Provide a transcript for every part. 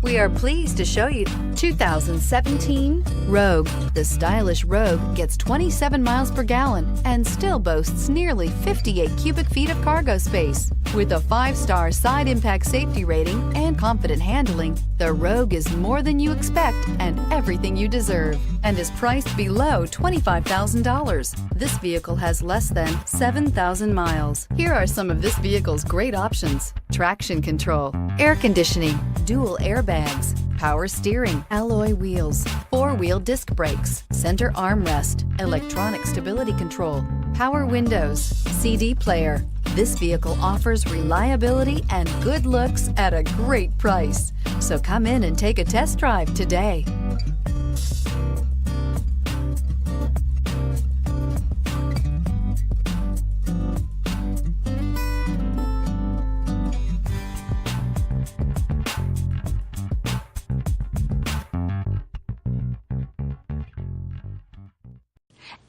We are pleased to show you 2017 Rogue. The stylish Rogue gets 27 miles per gallon and still boasts nearly 58 cubic feet of cargo space. With a 5-star side impact safety rating and confident handling, the Rogue is more than you expect and everything you deserve, and is priced below $25,000. This vehicle has less than 7,000 miles. Here are some of this vehicle's great options: traction control, air conditioning, dual airbags, power steering, alloy wheels, 4-wheel disc brakes, center armrest, electronic stability control, power windows, CD player. This vehicle offers reliability and good looks at a great price. So come in and take a test drive today.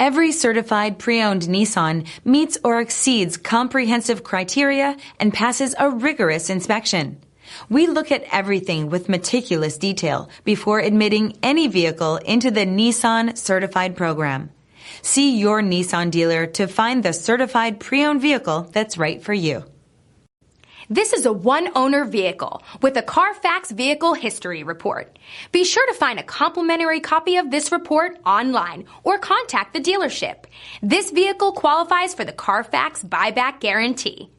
Every certified pre-owned Nissan meets or exceeds comprehensive criteria and passes a rigorous inspection. We look at everything with meticulous detail before admitting any vehicle into the Nissan Certified Program. See your Nissan dealer to find the certified pre-owned vehicle that's right for you. This is a one-owner vehicle with a CARFAX Vehicle History Report. Be sure to find a complimentary copy of this report online or contact the dealership. This vehicle qualifies for the CARFAX Buyback Guarantee.